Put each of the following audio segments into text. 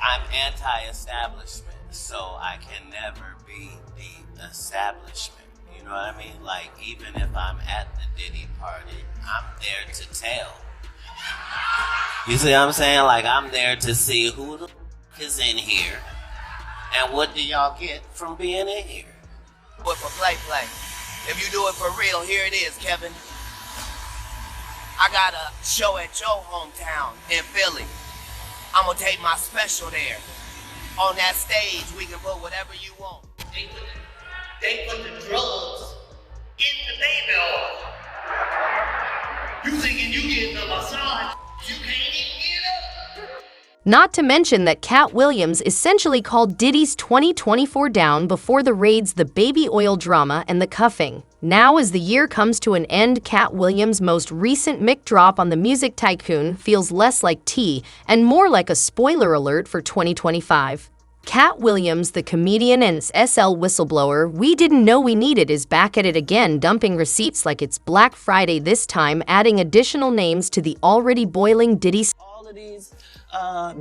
I'm anti-establishment, so I can never be the establishment. You know what I mean? Like, even if I'm at the Diddy party, I'm there to tell. You see what I'm saying? Like, I'm there to see who the is in here, and what do y'all get from being in here? Do it for play. If you do it for real, here it is, Kevin. I got a show at your hometown in Philly. I'm gonna take my special there. On that stage, we can put whatever you want. They put the drugs in the baby oil. You thinking you getting a massage, you can't even get up. Not to mention that Katt Williams essentially called Diddy's 2024 down before the raids, the baby oil drama, and the cuffing. Now, as the year comes to an end, Katt Williams' most recent mic drop on the music tycoon feels less like tea and more like a spoiler alert for 2025. Katt Williams, the comedian and SL whistleblower we didn't know we needed, is back at it again, dumping receipts like it's Black Friday, this time adding additional names to the already boiling Diddy. All of these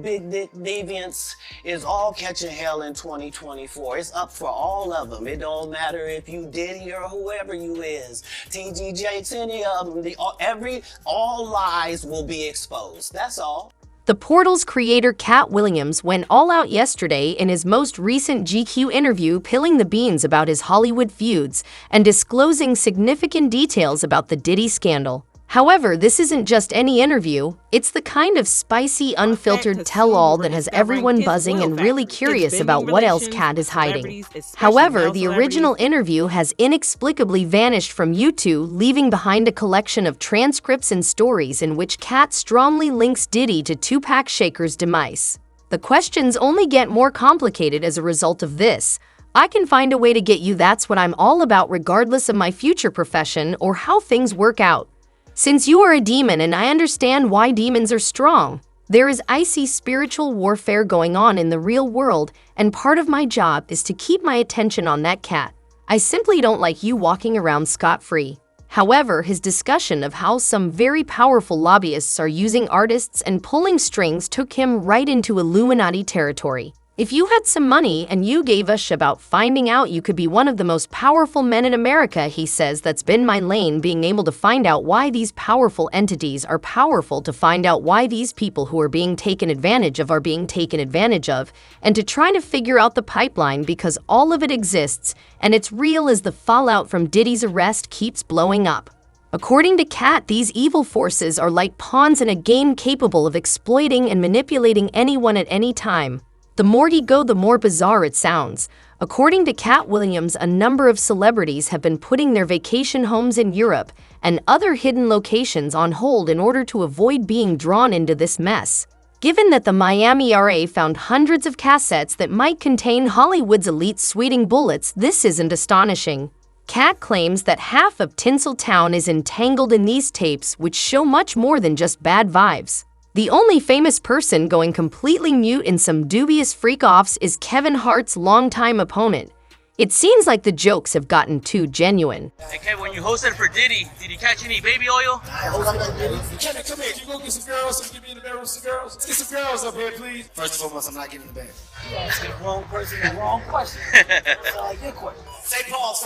big dick deviants is all catching hell in 2024. It's up for all of them. It don't matter if you Diddy or whoever you is. TG Jakes, any of them. All lies will be exposed. That's all. The Portal's creator Katt Williams went all out yesterday in his most recent GQ interview, pilling the beans about his Hollywood feuds and disclosing significant details about the Diddy scandal. However, this isn't just any interview. It's the kind of spicy, unfiltered tell-all that has everyone buzzing and really curious about what else Katt is hiding. However, the original interview has inexplicably vanished from YouTube, leaving behind a collection of transcripts and stories in which Katt strongly links Diddy to Tupac Shakur's demise. The questions only get more complicated as a result of this. I can find a way to get you that's what I'm all about, regardless of my future profession or how things work out. Since you are a demon and I understand why demons are strong, there is icy spiritual warfare going on in the real world, and part of my job is to keep my attention on that cat. I simply don't like you walking around scot-free. However, his discussion of how some very powerful lobbyists are using artists and pulling strings took him right into Illuminati territory. If you had some money and you gave a sh about finding out you could be one of the most powerful men in America, he says, that's been my lane, being able to find out why these powerful entities are powerful, to find out why these people who are being taken advantage of are being taken advantage of, and to try to figure out the pipeline, because all of it exists and it's real as the fallout from Diddy's arrest keeps blowing up. According to Katt, these evil forces are like pawns in a game capable of exploiting and manipulating anyone at any time. The more you go, the more bizarre it sounds. According to Katt Williams, a number of celebrities have been putting their vacation homes in Europe and other hidden locations on hold in order to avoid being drawn into this mess. Given that the Miami RA found hundreds of cassettes that might contain Hollywood's elite sweeting bullets, this isn't astonishing. Katt claims that half of Tinseltown is entangled in these tapes, which show much more than just bad vibes. The only famous person going completely mute in some dubious freak-offs is Kevin Hart's longtime opponent. It seems like the jokes have gotten too genuine. Hey Kevin, when you hosted for Diddy, did you catch any baby oil? Kevin, come here. Can you go get some girls? So we can be in the bedroom with some girls? Let's get some girls up here, please. First and foremost, I'm not getting in the bed. You asking the wrong person the wrong question. That's all your question. Say pause.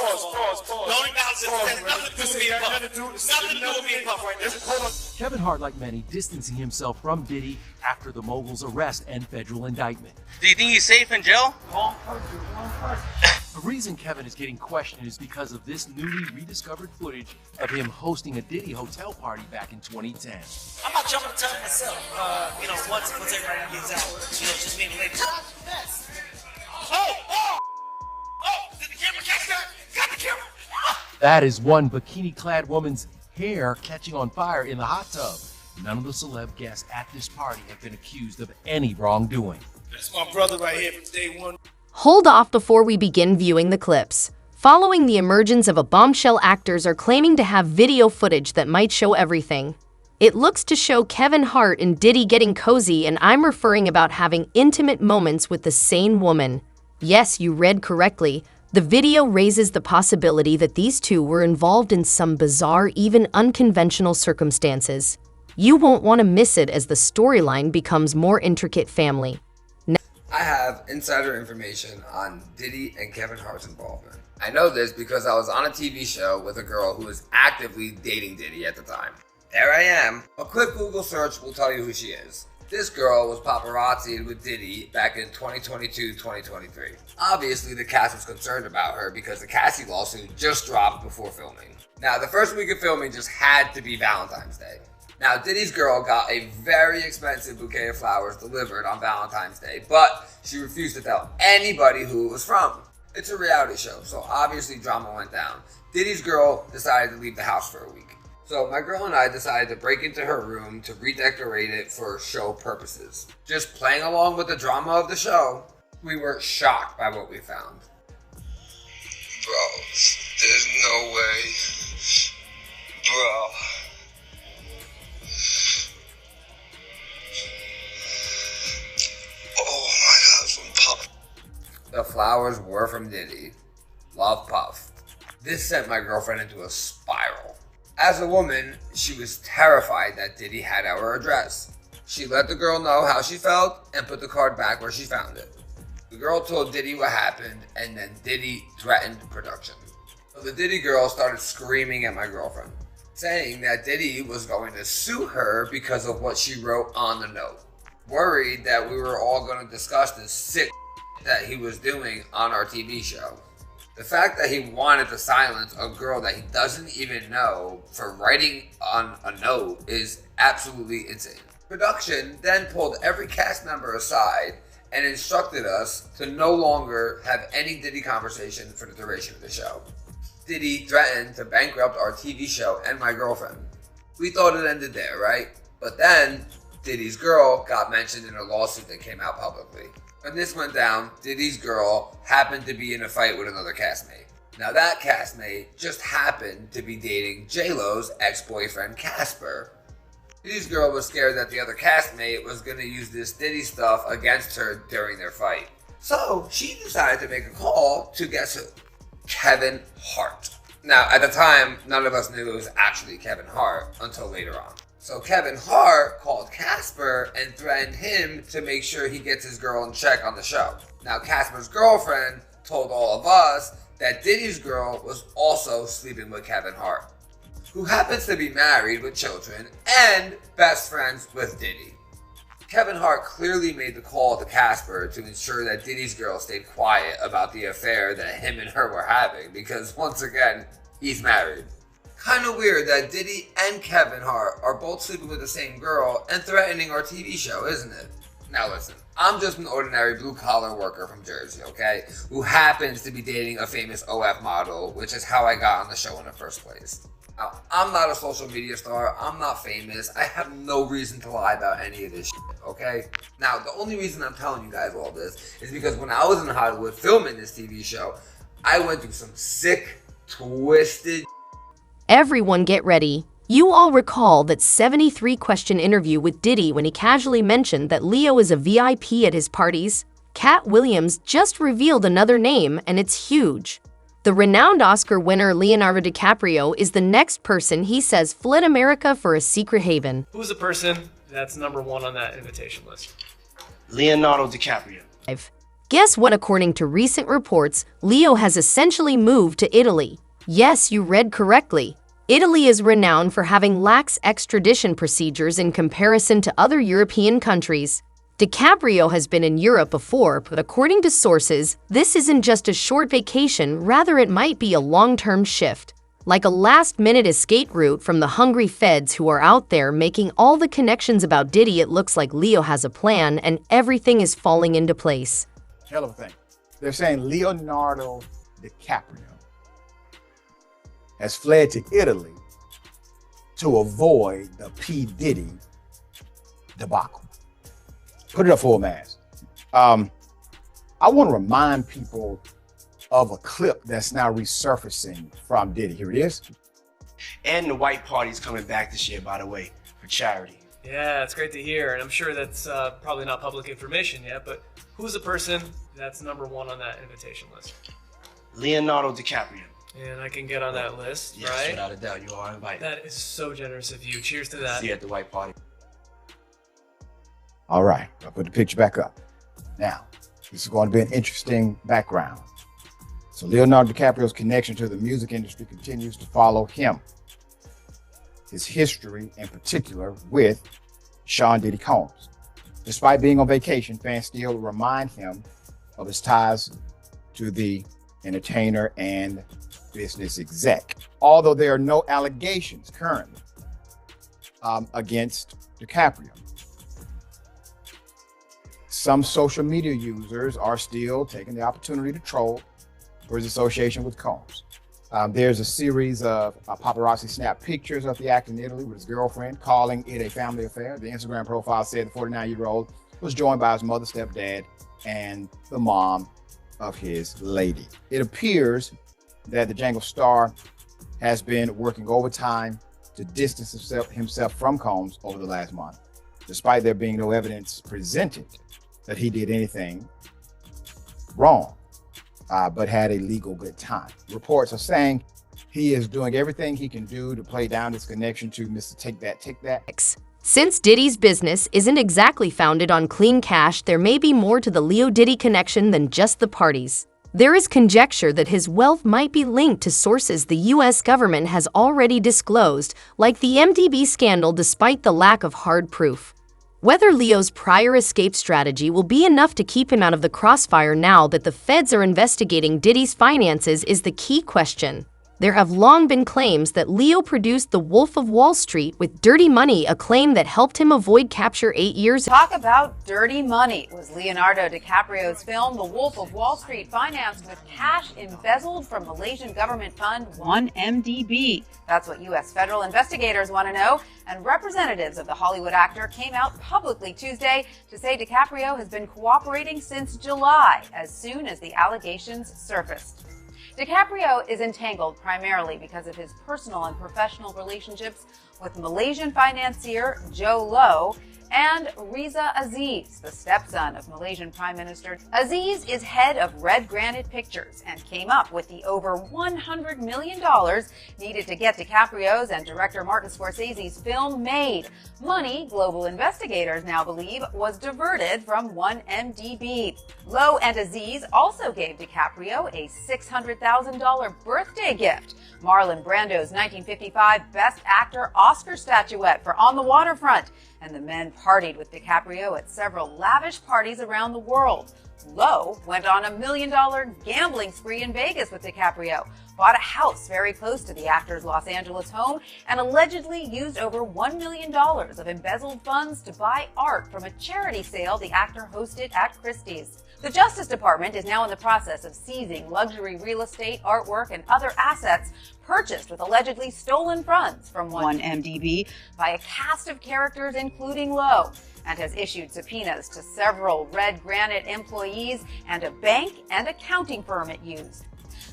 Don't acknowledge it. Nothing to do with me and Puff right now. Kevin Hart, like many, distancing himself from Diddy after the mogul's arrest and federal indictment. Do you think he's safe in jail? Wrong person. The reason Kevin is getting questioned is because of this newly rediscovered footage of him hosting a Diddy hotel party back in 2010. I'm not jumping the time myself. Once everybody gets out, just me and the ladies. Did the camera catch that? Got the camera. That is one bikini-clad woman's hair catching on fire in the hot tub. None of the celeb guests at this party have been accused of any wrongdoing. That's my brother right here from day one. Hold off before we begin viewing the clips. Following the emergence of a bombshell, actors are claiming to have video footage that might show everything. It looks to show Kevin Hart and Diddy getting cozy, and I'm referring about having intimate moments with the same woman. Yes, you read correctly. The video raises the possibility that these two were involved in some bizarre, even unconventional circumstances. You won't want to miss it as the storyline becomes more intricate. Family. I have insider information on Diddy and Kevin Hart's involvement. I know this because I was on a TV show with a girl who was actively dating Diddy at the time. There I am. A quick Google search will tell you who she is. This girl was paparazzi'd with Diddy back in 2022-2023. Obviously, the cast was concerned about her because the Cassie lawsuit just dropped before filming. Now, the first week of filming just had to be Valentine's Day. Now, Diddy's girl got a very expensive bouquet of flowers delivered on Valentine's Day, but she refused to tell anybody who it was from. It's a reality show, so obviously drama went down. Diddy's girl decided to leave the house for a week. So my girl and I decided to break into her room to redecorate it for show purposes. Just playing along with the drama of the show, we were shocked by what we found. Bro, there's no way. Bro. Oh my God, from Puff. The flowers were from Diddy. Love, Puff. This sent my girlfriend into a spiral. As a woman, she was terrified that Diddy had our address. She let the girl know how she felt and put the card back where she found it. The girl told Diddy what happened, and then Diddy threatened production. So the Diddy girl started screaming at my girlfriend, saying that Diddy was going to sue her because of what she wrote on the note. Worried that we were all going to discuss this sick that he was doing on our TV show. The fact that he wanted to silence a girl that he doesn't even know for writing on a note is absolutely insane. Production then pulled every cast member aside and instructed us to no longer have any Diddy conversation for the duration of the show. Diddy threatened to bankrupt our TV show and my girlfriend. We thought it ended there, right? But then Diddy's girl got mentioned in a lawsuit that came out publicly. When this went down, Diddy's girl happened to be in a fight with another castmate. Now that castmate just happened to be dating J-Lo's ex-boyfriend Casper. Diddy's girl was scared that the other castmate was going to use this Diddy stuff against her during their fight. So she decided to make a call to guess who? Kevin Hart. Now at the time, none of us knew it was actually Kevin Hart until later on. So Kevin Hart called Casper and threatened him to make sure he gets his girl in check on the show. Now Casper's girlfriend told all of us that Diddy's girl was also sleeping with Kevin Hart, who happens to be married with children and best friends with Diddy. Kevin Hart clearly made the call to Casper to ensure that Diddy's girl stayed quiet about the affair that him and her were having because once again, he's married. Kind of weird that Diddy and Kevin Hart are both sleeping with the same girl and threatening our TV show, isn't it? Now listen, I'm just an ordinary blue-collar worker from Jersey, okay? Who happens to be dating a famous OF model, which is how I got on the show in the first place. Now, I'm not a social media star, I'm not famous, I have no reason to lie about any of this shit, okay? Now, the only reason I'm telling you guys all this is because when I was in Hollywood filming this TV show, I went through some sick, twisted Everyone get ready. You all recall that 73-question interview with Diddy when he casually mentioned that Leo is a VIP at his parties? Katt Williams just revealed another name, and it's huge. The renowned Oscar winner Leonardo DiCaprio is the next person he says fled America for a secret haven. Who's the person that's number one on that invitation list? Leonardo DiCaprio. Guess what? According to recent reports, Leo has essentially moved to Italy. Yes, you read correctly. Italy is renowned for having lax extradition procedures in comparison to other European countries. DiCaprio has been in Europe before, but according to sources, this isn't just a short vacation, rather it might be a long-term shift. Like a last-minute escape route from the hungry feds who are out there making all the connections about Diddy. It looks like Leo has a plan and everything is falling into place. Hell of a thing. They're saying Leonardo DiCaprio has fled to Italy to avoid the P. Diddy debacle. Put it up for a mass. I want to remind people of a clip that's now resurfacing from Diddy. Here it is. And the white party's coming back this year, by the way, for charity. Yeah, it's great to hear, and I'm sure that's probably not public information yet, but who's the person that's number one on that invitation list? Leonardo DiCaprio. And I can get on that list, Yes, right? without a doubt, you are invited. That is so generous of you. Cheers to that. See you at the white party. All right, I'll put the picture back up. Now, This is going to be an interesting background. So Leonardo DiCaprio's connection to the music industry continues to follow him. His history, in particular, with Sean Diddy Combs. Despite being on vacation, fans still remind him of his ties to the entertainer and business exec. Although there are no allegations currently against DiCaprio. Some social media users are still taking the opportunity to troll for his association with Combs. There's a series of paparazzi snap pictures of the actor in Italy with his girlfriend, calling it a family affair. The Instagram profile said the 49-year-old was joined by his mother, stepdad, and the mom of his lady. It appears that the Django star has been working overtime to distance himself from Combs over the last month, despite there being no evidence presented that he did anything wrong, but had a legal good time. Reports are saying he is doing everything he can do to play down his connection to Mr. Take That. Since Diddy's business isn't exactly founded on clean cash, there may be more to the Leo-Diddy connection than just the parties. There is conjecture that his wealth might be linked to sources the U.S. government has already disclosed, like the MDB scandal, despite the lack of hard proof. Whether Leo's prior escape strategy will be enough to keep him out of the crossfire now that the feds are investigating Diddy's finances is the key question. There have long been claims that Leo produced The Wolf of Wall Street with dirty money, a claim that helped him avoid capture 8 years ago. Talk about dirty money. Was Leonardo DiCaprio's film The Wolf of Wall Street financed with cash embezzled from Malaysian government fund 1MDB? That's what U.S. federal investigators want to know, and representatives of the Hollywood actor came out publicly Tuesday to say DiCaprio has been cooperating since July, as soon as the allegations surfaced. DiCaprio is entangled primarily because of his personal and professional relationships with Malaysian financier Joe Low and Riza Aziz, the stepson of Malaysian Prime Minister. Aziz is head of Red Granite Pictures and came up with the over $100 million needed to get DiCaprio's and director Martin Scorsese's film made. Money, global investigators now believe, was diverted from 1MDB. Lowe and Aziz also gave DiCaprio a $600,000 birthday gift, Marlon Brando's 1955 Best Actor Oscar statuette for On the Waterfront, and the men partied with DiCaprio at several lavish parties around the world. Lowe went on a $1 million gambling spree in Vegas with DiCaprio, bought a house very close to the actor's Los Angeles home, and allegedly used over $1 million of embezzled funds to buy art from a charity sale the actor hosted at Christie's. The Justice Department is now in the process of seizing luxury real estate, artwork, and other assets purchased with allegedly stolen funds from 1MDB by a cast of characters including Lowe, and has issued subpoenas to several Red Granite employees and a bank and accounting firm it used.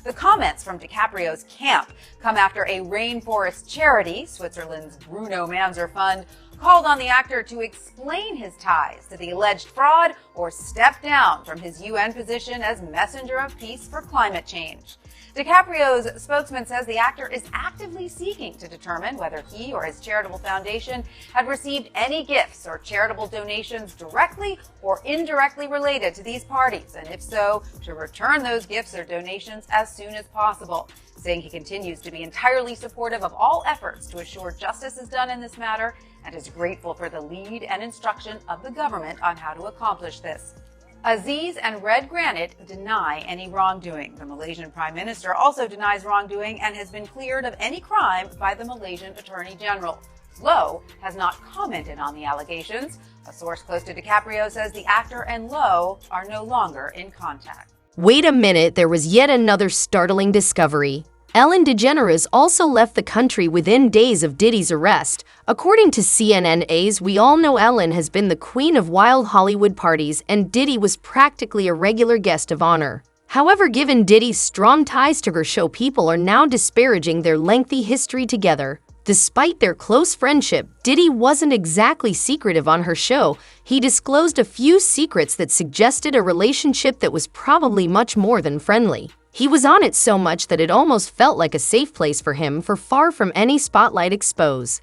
The comments from DiCaprio's camp come after a rainforest charity, Switzerland's Bruno Manzer Fund, called on the actor to explain his ties to the alleged fraud or step down from his UN position as messenger of peace for climate change. DiCaprio's spokesman says the actor is actively seeking to determine whether he or his charitable foundation had received any gifts or charitable donations directly or indirectly related to these parties, and if so, to return those gifts or donations as soon as possible, saying he continues to be entirely supportive of all efforts to assure justice is done in this matter and is grateful for the lead and instruction of the government on how to accomplish this. Aziz and Red Granite deny any wrongdoing. The Malaysian Prime Minister also denies wrongdoing and has been cleared of any crime by the Malaysian Attorney General. Lowe has not commented on the allegations. A source close to DiCaprio says the actor and Lowe are no longer in contact. Wait a minute, there was yet another startling discovery. Ellen DeGeneres also left the country within days of Diddy's arrest. According to CNN's, we all know Ellen has been the queen of wild Hollywood parties, and Diddy was practically a regular guest of honor. However, given Diddy's strong ties to her show, people are now disparaging their lengthy history together. Despite their close friendship, Diddy wasn't exactly secretive on her show. He disclosed a few secrets that suggested a relationship that was probably much more than friendly. He was on it so much that it almost felt like a safe place for him, far from any spotlight expose.